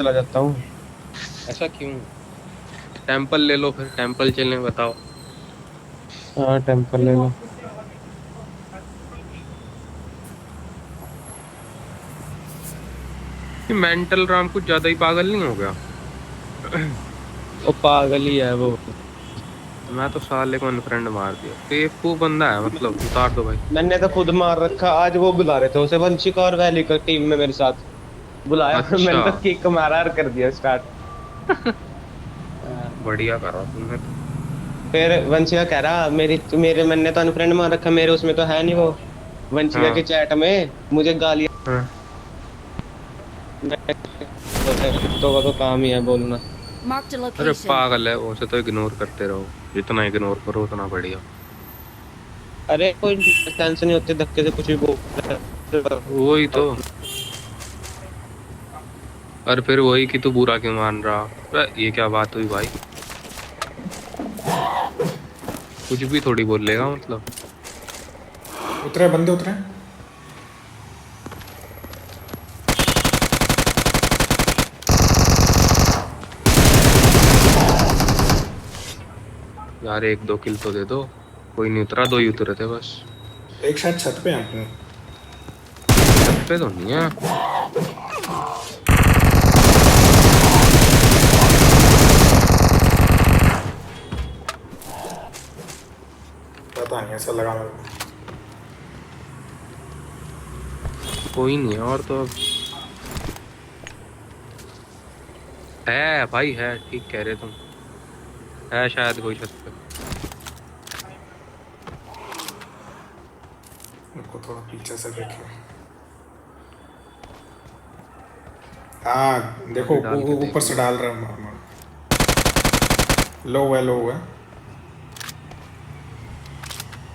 चला जाता हूँ। ऐसा क्यों? टेंपल ले लो, फिर टेंपल चलने बताओ। हाँ टेम्पल ले लो। ये मेंटल राम कुछ ज्यादा ही पागल नहीं हो गया? वो पागल ही है वो। मैं तो साले को अनफ्रेंड मार दिया, बेवकूफ बंदा है, मतलब उतार दो भाई। मैंने तो खुद मार रखा। आज वो बुला रहे थे उसे वंशिक और वैली का टीम में मेरे साथ बुलाया। अच्छा। मैंने तो किक मारा और कर दिया स्टार्ट। बढ़िया करा तुमने तो। फिर वंशिका कह रहा मेरे मैंने तो अनफ्रेंड मार रखा, मेरे उसमें तो है नहीं वो वंशिका के हाँ चैट में मुझे गालियां। हाँ। कुत्तों का तो काम ही है बोलना। Marked a अरे location. पागल है वो, उसे तो इग्नोर करते रहो, जितना इग्नोर करो उतना बढ़िया। अरे कोई टेंशन नहीं होती, धक्के से कुछ भी बोल रहा वही तो। और फिर वही कि तू बुरा क्यों मान रहा? ये क्या बात हुई भाई? कुछ भी थोड़ी बोल लेगा मतलब। उतरे बंदे उतरे। यार एक दो किल तो दे दो। कोई नहीं उतरा, दो ही उतरे थे बस। एक शायद छत पे है अपने। छत पे तो नहीं है। पता नहीं, ऐसा लगा मेरे को। कोई नहीं है और तो अब है भाई, है ठीक कह रहे तुम। है शायद कोई छत पे। उनको थोड़ा पीछे से देखे। हाँ देखो, अभी डाल के देख ऊपर से लियो। डाल रहा है मार। लो है, लो है।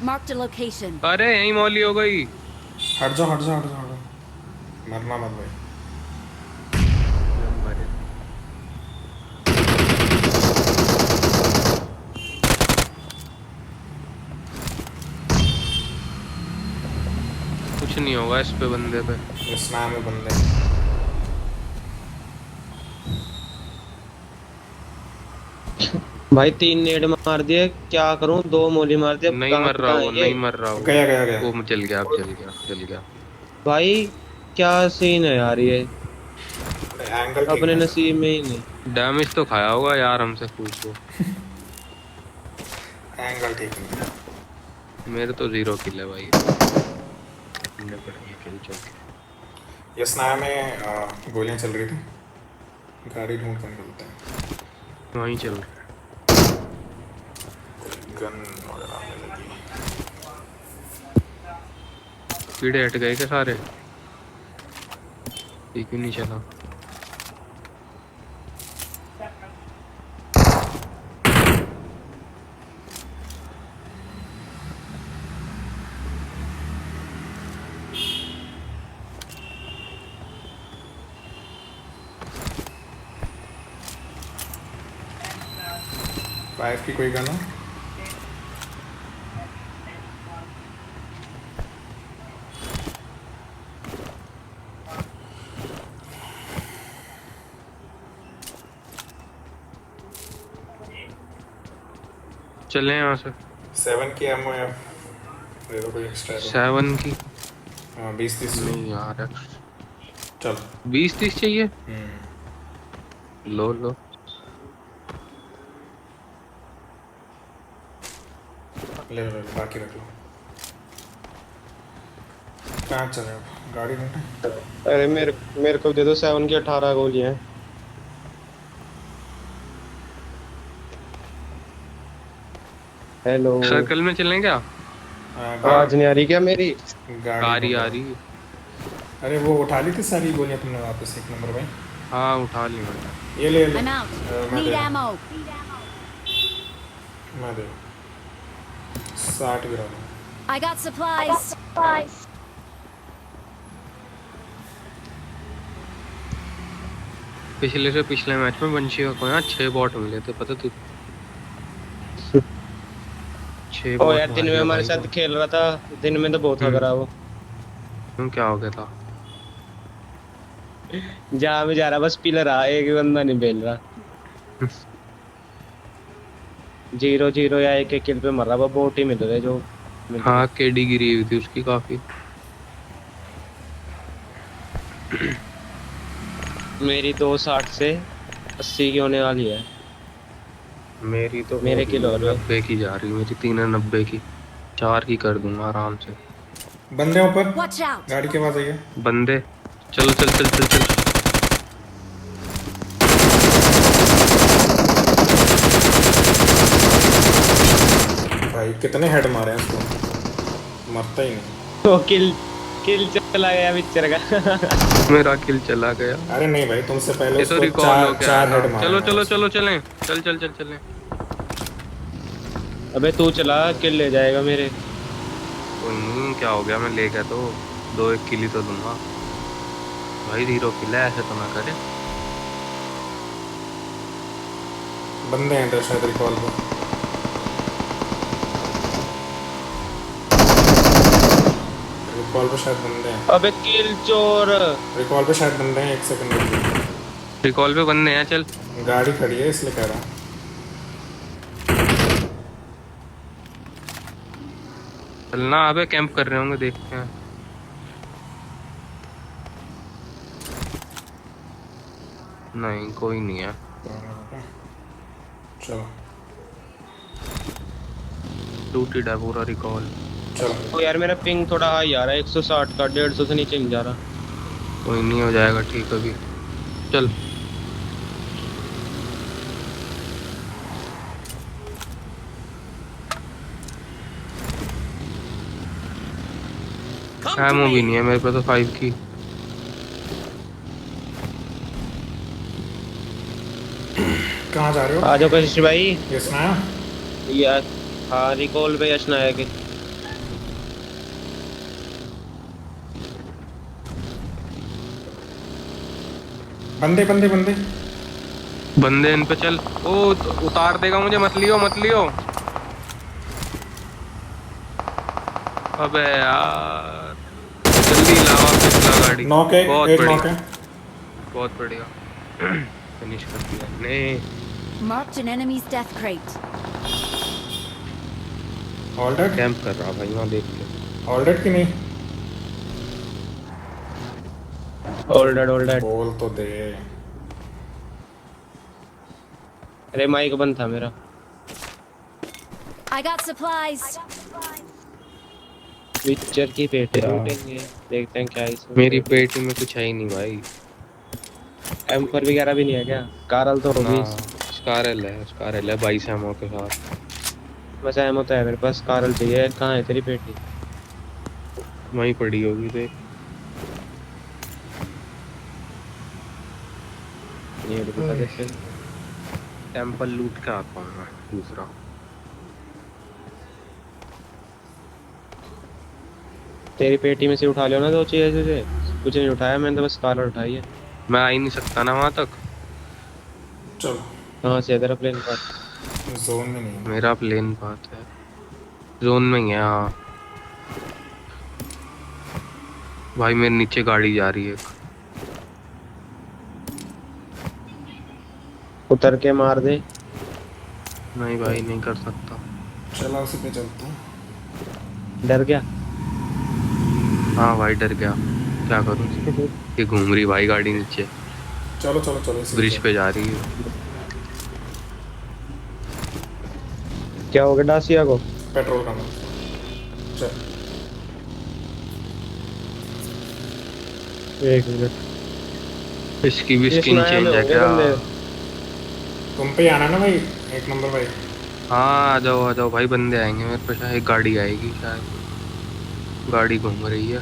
Marked a location. अरे यही मौली हो गई। हट जाओ हट जाओ हट जाओ हट जाओ। मरना मत भाई। मरे। कुछ नहीं होगा इस पे, बंदे पे। इस नाम में बंदे। भाई 3 नेड मार दिए, क्या करूं? 2 मोली मार दिए, अब नहीं कहाँ मर रहा कहाँ है वो, ये? नहीं मर रहा वो। गया गया गया। वो जल गया, अब जल गया, जल गया। भाई क्या सीन है यार ये। एंगल ठीक अपने नहीं नसीब में ही नहीं। डैमेज तो खाया होगा यार हमसे पूछो। है, एंगल ठीक नहीं है। मेरे तो 0 किल है भाई। हमने बढ़िया किल चल। ये स्नाया में गोलियां चल रही थी। गाड़ी ढूंढ कर निकलते हैं। वहीं चल रहा है। गन वगैरह आने लगी। कीड़े हट गए क्या सारे? ठीक ही नहीं चला। 5 की कोई गन हो? चले यहाँ से। 7 की एमओ या दे दो कोई एक्स्ट्रा तो। 7 की? हाँ 20-30 लो। नहीं यार, चल। 20-30 चाहिए। हम्म। लो लो। ले लो, बाकी रख लो। कहाँ चले अब? गाड़ी ढूंढे। अरे मेरे मेरे को दे दो 7 की 18 गोलियां। हेलो। सर्कल में चलें क्या? आवाज गाड़ी। नहीं आ रही क्या मेरी? गाड़ी आ रही ढूंढ आ रहा। रही। अरे वो उठा ली थी सारी गोलियां तुमने वापस, 1 नंबर भाई। हाँ उठा ली मैंने। ये ले ले। I'm out. मैं Need दे ammo. मैं दे 60 गिरा दूँ। I got supplies. पिछले से पिछले मैच में वंशी को यहाँ 6 बॉट मिले थे, पता तू? 6 ओ बॉट यार दिन मार में गया हमारे भाई साथ वो। खेल रहा था। दिन में तो बहुत हम्म। खराब वो। क्यों, क्या हो गया था? जहाँ मैं जा रहा बस पिलर आ, एक भी बंदा नहीं बेल रहा। 0-0 या 1-1 किल पे मर रहा, वो बोट ही मिल रहे जो मिल रहे। हाँ केडी गिरी हुई थी उसकी काफी। मेरी 260 से 80 की होने वाली है। मेरी तो मेरे किल और है। 90 की जा रही है, मेरी 390 की। 4 की कर दूंगा आराम से। बंदे ऊपर, Watch out! गाड़ी के पास आइए। बंदे, चलो चल चल चल चल। भाई कितने हेड मारे हैं इसको, मरता ही नहीं। तो किल किल चला गया पिक्चर का। मेरा किल चला गया। अरे नहीं भाई, तुमसे पहले ये तो उसको रिकॉल हो चार गया चार ना। हेड मारे चलो हैं चलो उसको। चलो चलें, चल चल चल चलें। अबे तू चला, किल ले जाएगा मेरे। कोई नहीं, क्या हो गया, मैं ले गया तो 2-1 किल ही तो दूंगा भाई। 0 किल है, ऐसे तो ना करे। बंदे हैं इधर शायद रिकॉल पे। रिकॉल पे शायद बंदे हैं। अबे किल चोर। रिकॉल पे शायद बंदे हैं, 1 सेकंड। रिकॉल पे बंदे हैं, चल। गाड़ी खड़ी है इसलिए कह रहा हूँ। चलना, अबे कैंप कर रहे होंगे, देखते हैं। नहीं कोई नहीं है। चलो लूटेड है पूरा रिकॉल। चलो। ओ यार मेरा पिंग थोड़ा हाई आ रहा है, 160 का, 150 से नीचे नहीं जा रहा। कोई नहीं, हो जाएगा ठीक अभी। चल एमओ भी नहीं है मेरे पे तो 5 की। कहाँ जा रहे हो? आ जाओ कशिश भाई। ये सुनाया? यार हाँ, रिकॉल पे यश नायक है। बंदे बंदे बंदे। बंदे इन पे चल। ओ उतार देगा मुझे, मत लियो मत लियो। अबे यार, जल्दी लावा पिछला गाड़ी। नॉक है, बहुत एक बढ़िया, नॉक है। बहुत बढ़िया। फिनिश कर दिया ने। Marked an enemy's death crate. All dead? Camp कर रहा भाई वहाँ, देख के। ऑल डेड की नहीं? All dead. बोल तो दे। अरे माइक बंद था मेरा। I got supplies. पिक्चर की पेटे लूटेंगे, देखते हैं क्या है इसमें। मेरी पेटी में कुछ है ही नहीं भाई। M4 वगैरह भी नहीं है क्या? कारल तो ना, होगी। स्कारल है 22 एमओ के साथ। बस एमो तो है मेरे पास, कारल चाहिए। कहाँ है तेरी पेटी? वहीं पड़ी होगी देख। ये रुको देखते। टेम्पल लूट के आता हूँ मैं दूसरा। तेरी पेटी में से उठा लियो ना दो चीजें से। कुछ नहीं उठाया मैंने, तो बस कारल उठाई है। मैं आ ही नहीं सकता ना वहाँ तक। चलो, कहाँ से इधर प्लेन पर? जोन में नहीं है। मेरा प्लेन बात है, जोन में ही है हाँ। भाई मेरे नीचे गाड़ी जा रही है। उतर के मार दे। नहीं भाई नहीं कर सकता। चलो उसी पे चलते हैं। डर गया। हाँ भाई डर गया, क्या करूँ। ये घूम रही भाई गाड़ी नीचे, चलो चलो चलो इसी ब्रिज पे जा रही है। क्या हो गया डासिया को? पेट्रोल का नाम। चल। एक मिनट। इसकी भी ये स्किन सुनाया चेंज में है होंगे क्या? बंदे। तुम पे ही आना ना भाई, 1 नंबर भाई। हाँ आ जाओ भाई, बंदे आएंगे मेरे पे। शायद एक गाड़ी आएगी, शायद गाड़ी घूम रही है।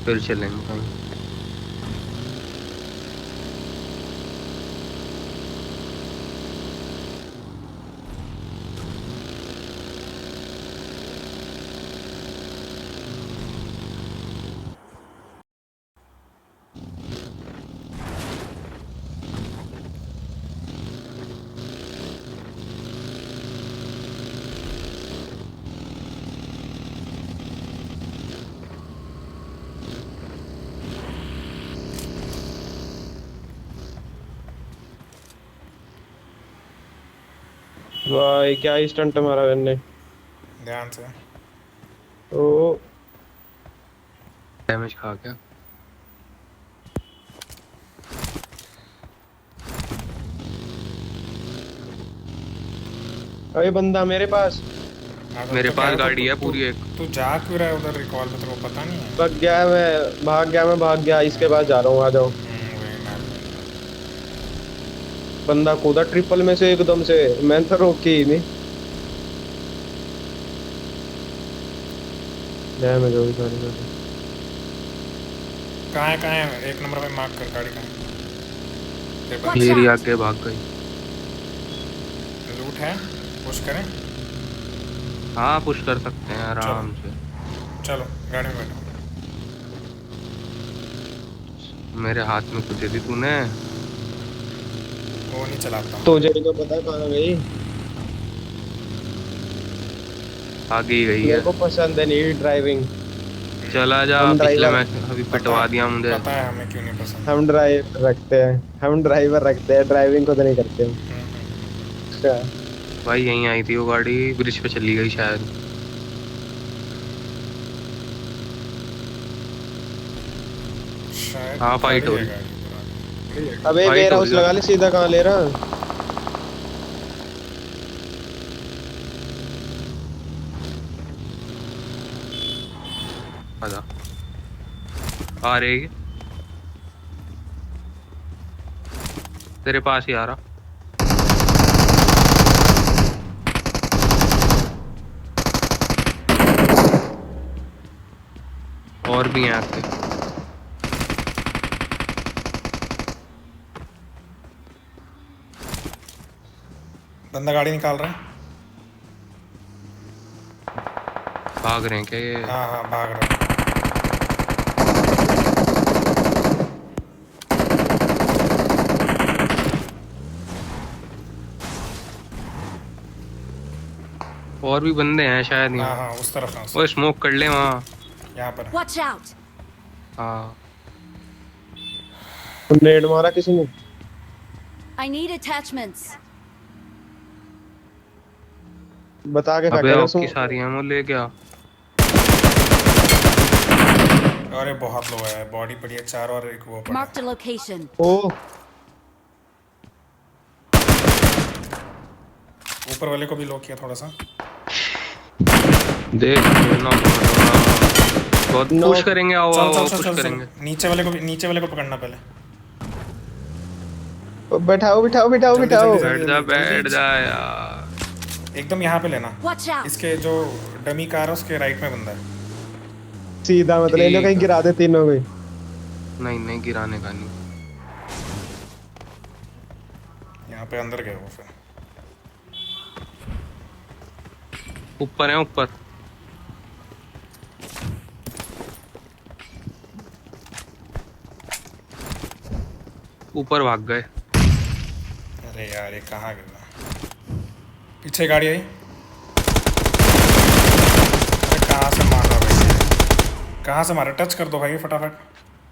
फिर चलेंगे कहीं। भाई क्या स्टंट मारा मैंने। ध्यान से। ओ डैमेज खा क्या? अरे बंदा मेरे पास। हाँ, मेरे तो कह पास रहा था, गाड़ी है पूरी एक। तू जा क्यों रहा है उधर रिकॉल में, तेरे को पता नहीं है? मैं भाग गया इसके पास जा रहा हूँ, आ जाओ। वही मैं। बंदा कूदा ट्रिपल में से एकदम से, मैं तो रोकी ही नहीं। डैमेज होगी सारी गाड़ी। कहाँ है? एक नंबर पे मार्क कर, गाड़ी कहाँ है? तेरे पास Watch मेरी out! आगे भाग गई। लूट है, पुश करें? हाँ पुश कर सकते हैं आराम से। चलो गाड़ी में बैठो। मेरे हाथ में कुछ दे दी तूने। वो नहीं चलाता हूँ। तुझे तो पता कहाँ गई। आगे ही गई मेरे है। को पसंद है नहीं ड्राइविंग। चला जा, हम पिछले ड्राइवर मैच में अभी पता पिटवा दिया मुझे। पता है हमें क्यों नहीं पसंद। हम ड्राइवर रखते हैं। हम ड्राइवर रखते हैं, ड्राइविंग को तो नहीं करते हम। अच्छा। भाई यहीं आई थी वो गाड़ी, ब्रिज पे चली गई शायद। शायद हाँ फाइट खड़ी हो है रही। गाड़ी। अबे फाइट वेयर हो हाउस रही लगा ले, सीधा कहाँ ले रहा। आजा। आ रही है तेरे पास ही आ रहा। और भी हैं आगे। बंदा गाड़ी निकाल रहा है। भाग रहे हैं क्या ये? हाँ हाँ भाग रहा है। और भी बंदे हैं शायद हाँ यहाँ। हाँ उस तरफ है, वो स्मोक कर ले वहाँ। यहाँ पर। Watch out! हाँ नेड मारा किसी ने। I need attachments. बता के अबे फेंका आपकी सारी एमो ले गया। अरे बहुत लो है, बॉडी पड़ी है 4 और एक वो पड़ा। Marked a location. ओ ऊपर वाले को भी लो किया थोड़ा सा। देख बहुत No. पुश करेंगे। आओ चल आओ चल आओ चल पुश चल करेंगे। चल। नीचे वाले को पकड़ना पहले। बैठाओ बिठाओ बिठाओ जल्दी, बिठाओ। जल्दी। बैठ जा यार। एकदम यहाँ पे लेना। Watch out! इसके जो डमी कार है उसके राइट में बंदा है। सीधा मत ले लो, ठीक कहीं है। गिरा दे तीनों को। नहीं नहीं गिराने का नहीं। यहाँ पे अंदर गए वो फिर। ऊपर है ऊपर। ऊपर भाग गए। अरे यार ये कहाँ गिरा? पीछे गाड़ी आई। अरे कहाँ से मारा भाई? कहाँ से मारा? टच कर दो भाई फटाफट।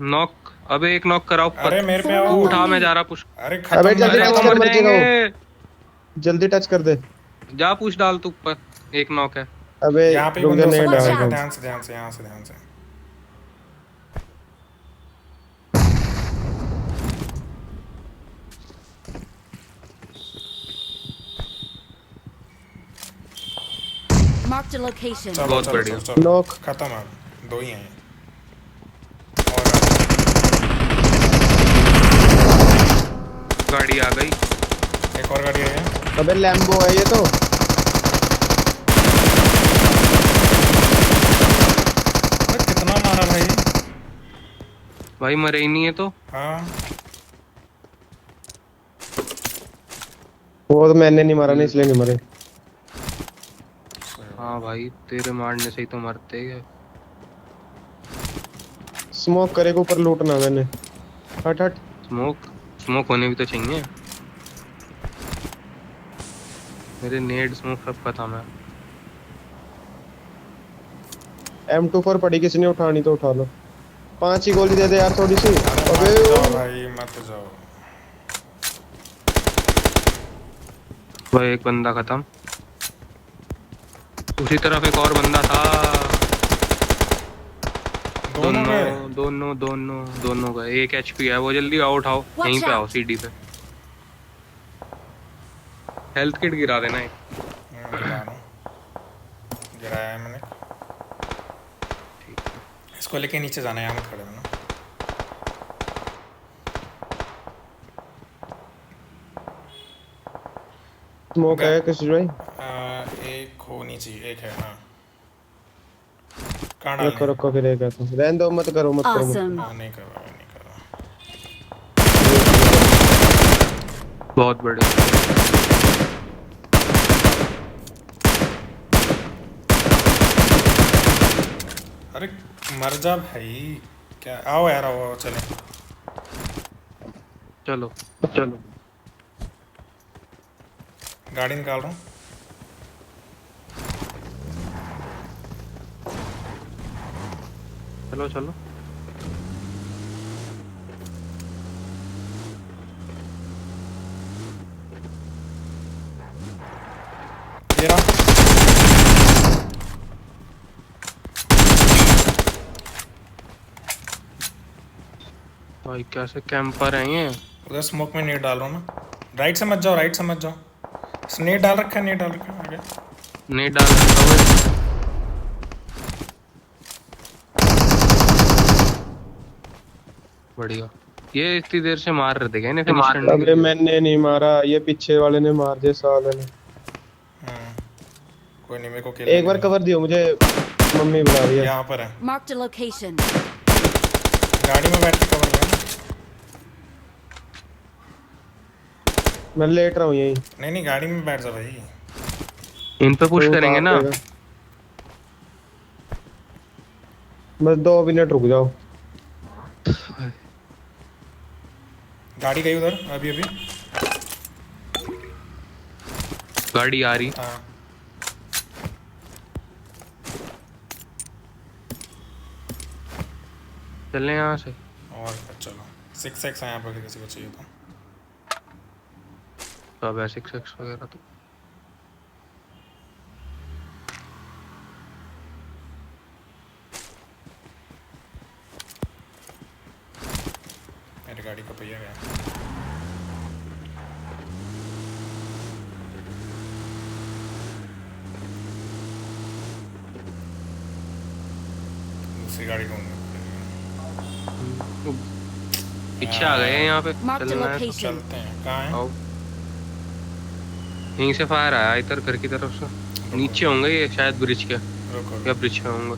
नॉक। अबे एक नॉक करा ऊपर। अरे मेरे पे तू आओ। उठा, मैं जा रहा पुश। अरे अबे खत्म जल्दी अरे टच वो कर, मर मर जाएगा जाएंगे। जल्दी टच कर दे। जा पुश डाल तू ऊपर। एक नॉक है। अबे यहाँ पे ही रुक बंदे जा, हो नहीं सकते Watch हैं। डाल out. दूँ। ध्यान से यहाँ से ध्यान से। Marked a location. चलो बहुत चलो बढ़िया। चलो चलो। नॉक। खत्म है, 2 ही हैं। और गाड़ी आ गई। एक और गाड़ी आई है। अबे लैम्बो है ये तो। अरे कितना मारा भाई? भाई मरे ही नहीं है तो। हाँ वो तो मैंने नहीं मारा, नहीं इसलिए नहीं मरे। हाँ भाई तेरे मारने से ही तो मरते हैं। स्मोक करेगा ऊपर, लूटना मैंने। हट हट। स्मोक होने भी तो चाहिए। मेरे नेड स्मोक सब खत्म है। M24 पड़ी, किसी ने उठानी तो उठा लो। 5 ही गोली दे दे यार थोड़ी सी। मत अबे जाओ भाई, मत जाओ। वो एक बंदा खत्म। उसी तरफ एक और बंदा था। दोनों गए। दोनों गए। एक एचपी है, वो जल्दी आओ उठाओ, Watch यहीं पे आओ out! सीडी पे। हेल्थ किट गिरा देना एक। गिरा रहा हूँ, गिराया है मैंने। ठीक है। इसको लेके नीचे जाना है, यहाँ मत खड़े होना। स्मोक है किसी भाई? एक होनी चाहिए, एक है हाँ। कहाँ रखो डालने? रखो फिर एक है तो रहने दो, मत करो मत करो मत Awesome. हाँ नहीं कर रहा, नहीं कर रहा। बहुत बड़े। अरे मर जा भाई, क्या आओ यार, आओ चले। चलो चलो। गाड़ी निकाल रहा हूँ। चलो चलो। ये रहा। भाई कैसे कैंपर हैं ये। उधर स्मोक में नेट डाल रहा हूँ ना। राइट से मत जाओ, राइट से मत जाओ। नेट डाल रखा है, नेट डाल रखा है आगे। नहीं डाल रखा हुआ है। बढ़िया। ये इतनी देर से मार रहे थे क्या इन्हें फिनिश करने के अबे लिए? मैंने नहीं मारा, ये पीछे वाले ने मार दिया साले ने। कोई नहीं, मेरे को एक बार कवर दियो मुझे, मम्मी बुला रही है। यहाँ पर है, Marked a location. गाड़ी में बैठ के कवर लिया। मैं लेट रहा हूँ यहीं। नहीं नहीं, गाड़ी में बैठ जा भाई। इन पे पुश तो करेंगे ना। बाप रे। बस 2 मिनट रुक जाओ। गाड़ी गई उधर अभी अभी। गाड़ी आ रही। हाँ चलने यहाँ से। और चलो 6x है यहाँ पर, किसी को चाहिए तो। तो अब 6x वगैरह तो मेरी गाड़ी का पहिया गया। दूसरी गाड़ी ढूंढनी पड़ेगी। पीछे आ गए हैं यहाँ पे। Marked a चलना है तो location. चलते हैं, कहाँ है? आओ। यहीं से फायर आया इधर घर की तरफ से। नीचे होंगे ये शायद ब्रिज के, रुको या ब्रिज पे होंगे।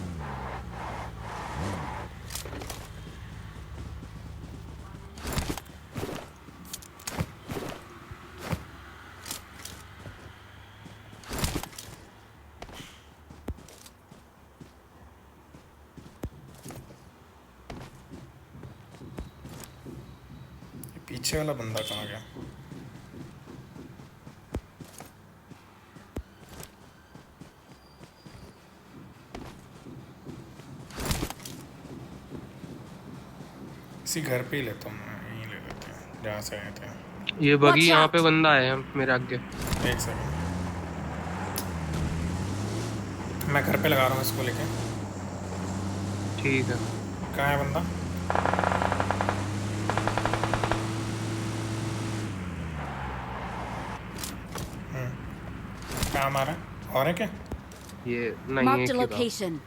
पीछे वाला बंदा कहाँ गया? इसी घर पे ही लेता हूँ मैं, यहीं ले लेते हैं जहाँ से आए थे। ये बगी Watch यहाँ out. पे बंदा है मेरे आगे। एक सेकंड, मैं घर पे लगा रहा हूँ इसको लेके। ठीक है। कहाँ है बंदा? कहाँ मारा है? और है क्या? ये नहीं Marked एक a ही था। location.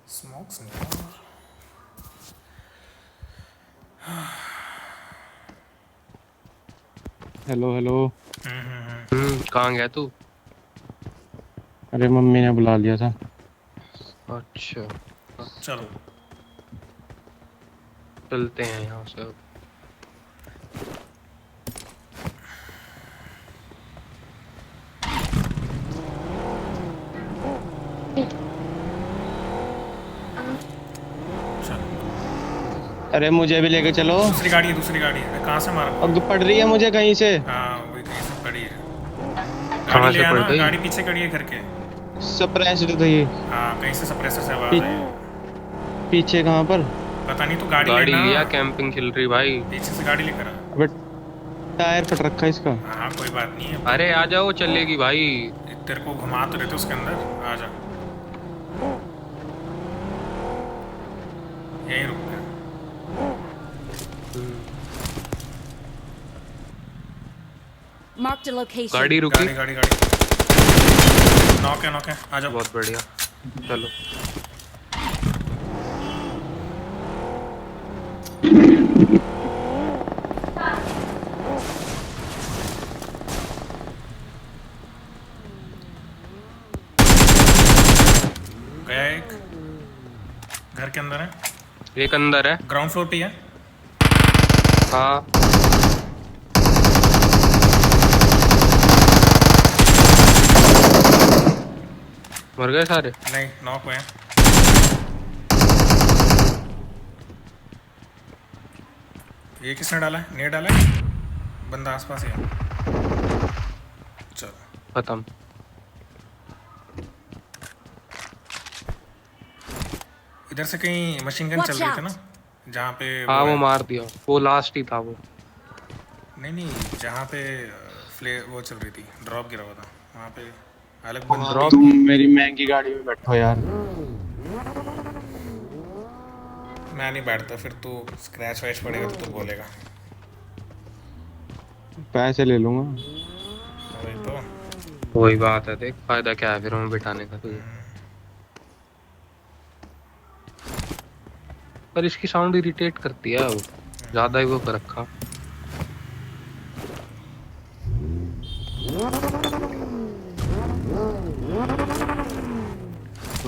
स्मोक्स नहीं है। Hello hello. कहाँ गया तू? अरे मम्मी ने बुला लिया था। अच्छा चलो चलते हैं यहाँ से अब। चलो। अरे मुझे भी लेके चलो। दूसरी गाड़ी है, कहाँ से मारा? अब पड़ रही है मुझे कहीं से। हाँ वही कहीं से पड़ी है। कहाँ गाड़ी से ले पड़ आना, गई? गाड़ी पीछे खड़ी है घर के। सप्रेस्ड थी। हाँ कहीं से सप्रेसर से आवाज पी, आई। पीछे कहाँ पर? पता नहीं, तो गाड़ी गाड़ी लेना। लिया, कैंपिंग चल रही भाई। पीछे से गाड़ी लेकर आ। अबे टायर फट रखा है इसका। हाँ कोई बात नहीं है। अरे आ जाओ, चलेगी भाई। तेरे को घुमा तो रहे थे उसके अंदर, आ जा। यहीं रुक गया। Marked a location. गाड़ी रुकी। गाड़ी नॉक है, आ जाओ। बहुत बढ़िया, चलो। गया एक, घर के अंदर है, एक अंदर है। ग्राउंड फ्लोर पे है। हाँ मर गए सारे। नहीं, नॉक हुए हैं। ये किसने डाला है? नेट डाला है, बंदा आसपास ही है। चलो खत्म। इधर से कहीं मशीन गन Watch चल रही थी out. ना, जहाँ पे हाँ वो है। मार दिया, वो लास्ट ही था वो। नहीं, जहाँ पे वो चल रही थी, ड्रॉप गिरा हुआ था वहाँ पे। अलग बंदा। ड्रॉप। तुम मेरी महंगी गाड़ी में बैठो यार। मैं नहीं बैठता, फिर तू स्क्रैच वैच पड़ेगा तो तू बोलेगा। पैसे ले लूंगा। वही तो। वही बात है, देख फायदा क्या है फिर हमें बिठाने का तुझे। पर इसकी साउंड इरिटेट करती है, वो ज्यादा ही वो कर रखा।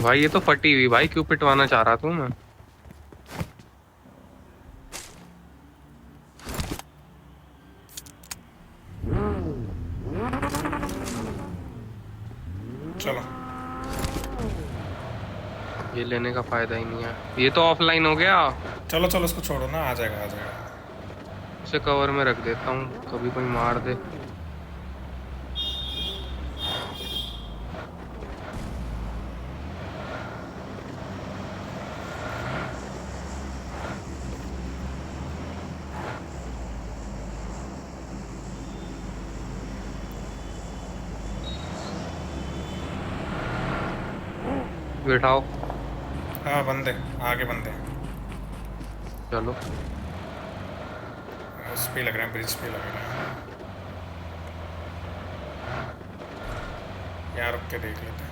भाई ये तो फटी हुई भाई, क्यों पिटवाना चाह रहा तू? मैं चलो ये लेने का फायदा ही नहीं है, ये तो ऑफलाइन हो गया। चलो उसको छोड़ो ना, आ जाएगा। उसे कवर में रख देता हूँ, कभी कोई मार दे। बैठाओ। हाँ बंदे आगे, बंदे चलो उस पे लग रहे हैं, ब्रिज पे लग रहे हैं। यहाँ रुक के देख लेते हैं।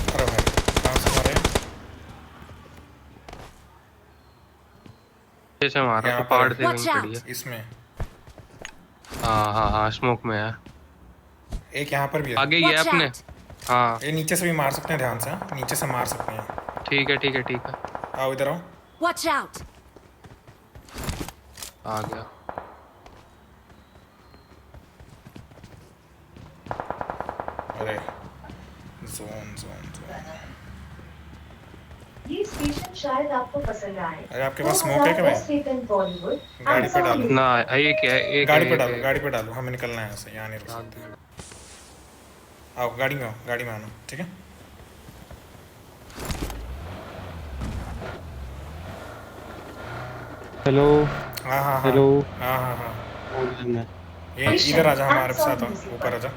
अरे भाई कहाँ से मारे? कैसे मारा? यहाँ तो पर पहाड़ है। से Watch नहीं out. पड़ी है। इसमें हाँ स्मोक में है। एक, यहाँ पर भी है। आगे ही है Watch अपने। out. हाँ ये नीचे से भी मार सकते हैं, ध्यान से। हाँ? नीचे से मार सकते हैं। ठीक है। आओ इधर आओ। Watch out. आ गया। अरे जोन। ये स्टेशन शायद आपको पसंद आए। अरे आपके पास स्मोक है क्या भाई? गाड़ी पे डालो। ना एक है, एक गाड़ी है, पे एक डालो, है। गाड़ी पे डालो, हमें निकलना है यहाँ से, यहाँ नहीं रुक सकते। आओ गाड़ी में आना, ठीक है। हेलो हाँ हेलो। हाँ। बोल देना। ये इधर आजा, हमारे साथ आओ, ऊपर आजा।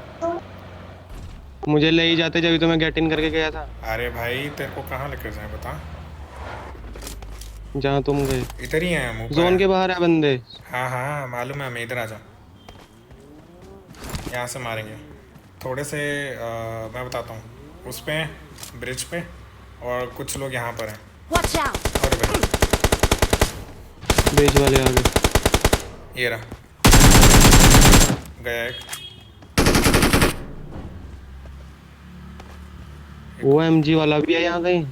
मुझे ले ही जाते जब तो मैं गेट इन करके गया था। अरे भाई तेरे को कहाँ लेकर जाए बता। जहाँ तुम गए। इधर ही है हम, ऊपर जोन हैं। के बाहर है बंदे। हाँ मालूम है हमें, इधर आजा। यहाँ से मारेंगे थोड़े से। मैं बताता हूँ, उस पे ब्रिज पे, और कुछ लोग यहाँ पर हैं। Watch out. और भाई बेच वाले आ गए। ये रहा, गया एक। वो एमजी वाला भी है यहाँ कहीं।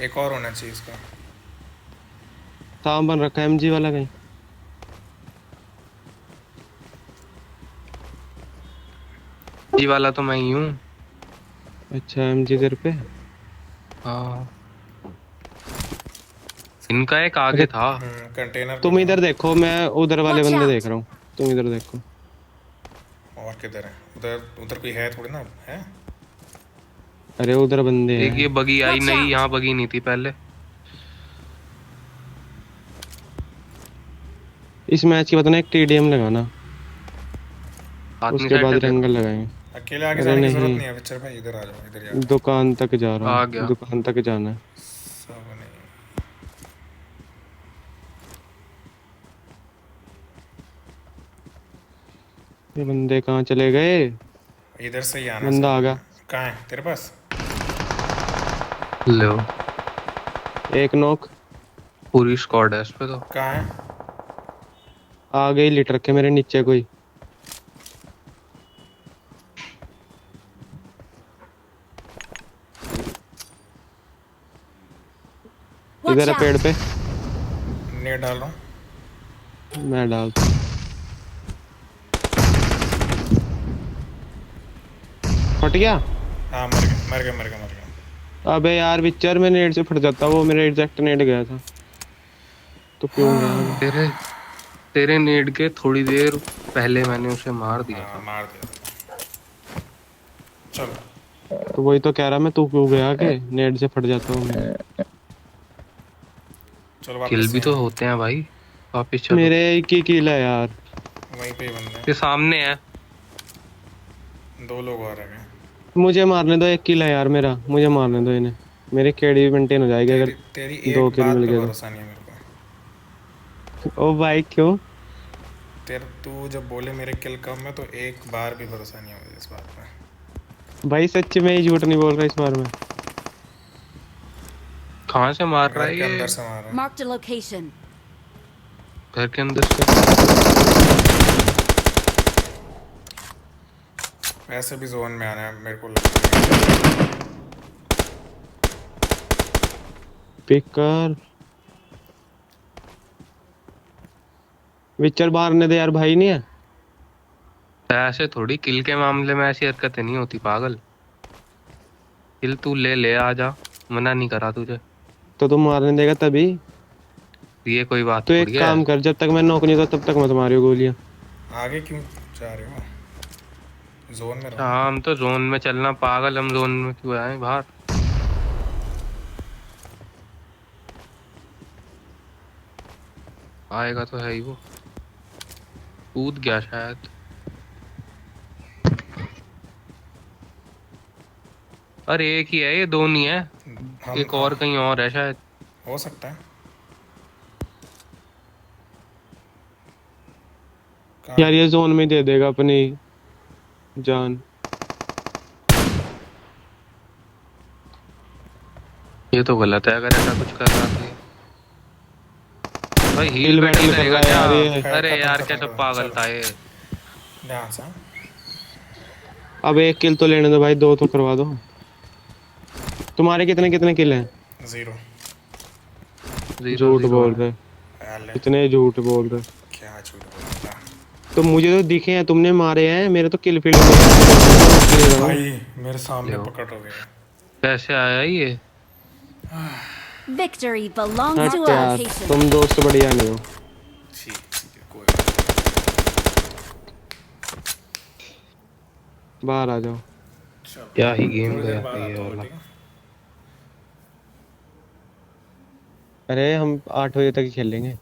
एक और होना चाहिए इसका। साम बन रखा है एमजी वाला कहीं। जी वाला तो मैं ही हूँ। अच्छा एमजी तेरे पे। हाँ, इनका एक आगे था। कंटेनर तुम इधर देखो, मैं उधर वाले Watch बंदे out. देख रहा हूँ। तुम इधर देखो। और किधर है? उधर उधर कोई है थोड़ी ना है। अरे उधर बंदे एक ये हैं। बगी आई Watch नहीं, out. यहाँ बगी नहीं थी पहले। इस मैच की बताना एक टीडीएम लगाना, आदमी उसके साइड बाद है तेरा। रंगल लगाएंगे। अकेले आगे अरे जाने की नहीं, जरूरत नहीं है पिक्चर भाई, इधर आ जाओ, इधर ही आ जाओ। दुकान तक जा रहा आ हूँ, गया। दुकान तक जाना है। सब नहीं। ये बंदे कहाँ चले गए? इधर से ही आना बंदा सब। आ गया। कहाँ है तेरे पास? लो, एक नॉक। पूरी स्क्वाड है इस पे तो। कहाँ है? आ गई लिट रखे मेरे नीचे कोई। Watch इधर है पेड़ out. पे। नेट डाल रहा हूँ। मैं डालता। फट गया। हाँ मर गया मर गया मर गया मर गया। अबे यार पिक्चर में नेट से फट जाता, वो मेरे एग्जैक्ट नेट गया था तो क्यों गया वो? तेरे तेरे नेड के थोड़ी देर पहले मैंने उसे मार दिया हाँ था। मार दिया। चलो तो वही तो कह रहा मैं, तू क्यों गया के नेट से फट जाता हूँ मैं। चलो किल वापस भी से तो हैं। होते हैं भाई, वापिस चलो। मेरे एक ही किल है यार। वहीं पे ही बंदे ये सामने है। हैं। 2 लोग और रह गए। मुझे मारने दो, एक किल है यार मेरा, मुझे मारने दो इन्हें। मेरी केडी भी मेंटेन हो जाएगी अगर तेरी तेरी 2 एक किल बात मिल पे गए भरोसा नहीं है मेरे को। तो। ओ भाई क्यों? तेरे तू जब बोले मेरे किल कम है तो एक बार भी भरोसा नहीं है मुझे इस बात पे। भाई सच में ही झूठ नहीं बोल रहा इस बार में। कहाँ से मार रहा घर है के अंदर ये? से मार रहा है। Marked a location. घर के अंदर से। वैसे भी जोन में आना है मेरे को लगता है। पिकर विचर मारने दे यार, भाई नहीं है। ऐसे थोड़ी किल के मामले में ऐसी हरकतें नहीं होती पागल। किल तू ले ले, आ जा, मना नहीं करा तुझे। तो तुम मारने देगा तभी। ये कोई बात तो एक थोड़ी है। काम कर, जब तक मैं नॉक नहीं होता तब तक मत मारियो गोलियां। आगे क्यों जा रहे हो? जोन में रहो। हाँ, हम तो जोन में चलना पागल, हम जोन में क्यों आए बाहर? आएगा तो है ही वो। कूद गया शायद। अरे एक ही है ये, दो नहीं है। हम एक और कहीं और है शायद। हो सकता है। यार ये जोन में दे देगा अपनी जान। ये तो गलत है अगर ऐसा कुछ कर रहा था ये। भाई हील हिल बैटल बैटल कर करेगा रहा है क्या? यार ये। अरे खत्म, यार खत्म कैसा करो, पागल चलो। था ये। ध्यान से। अब एक किल तो लेने दो भाई, 2 तो करवा दो। तुम्हारे कितने कितने किल हैं? 0। जीरो झूठ जीरो बोल है। रहे, अरे इतने झूठ बोल रहे। क्या झूठ बोल रहा तो मुझे तो दिखे हैं, तुमने मारे हैं, मेरे तो किल फील्ड में। भाई मेरे सामने ले आओ। पकड़ हो गया। कैसे आया ये? Victory belongs हट to यार, us. तुम दोस्त बढ़िया नहीं हो। ठीक ठीक है, कोई बाहर आ जाओ। चलो क्या ही गेम थोड़ी देर गया बाद था ये आता हूँ मैं, वाला। ठीक है? अरे हम 8 बजे तक ही खेलेंगे।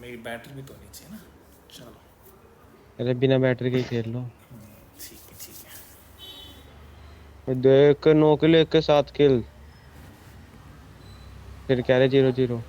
मेरी बैटरी भी तो होनी चाहिए ना। चलो अरे बिना बैटरी के ही खेल लो। ठीक है ठीक है। देख 9 किल, 1 के 7 किल, फिर कह रहे 0-0।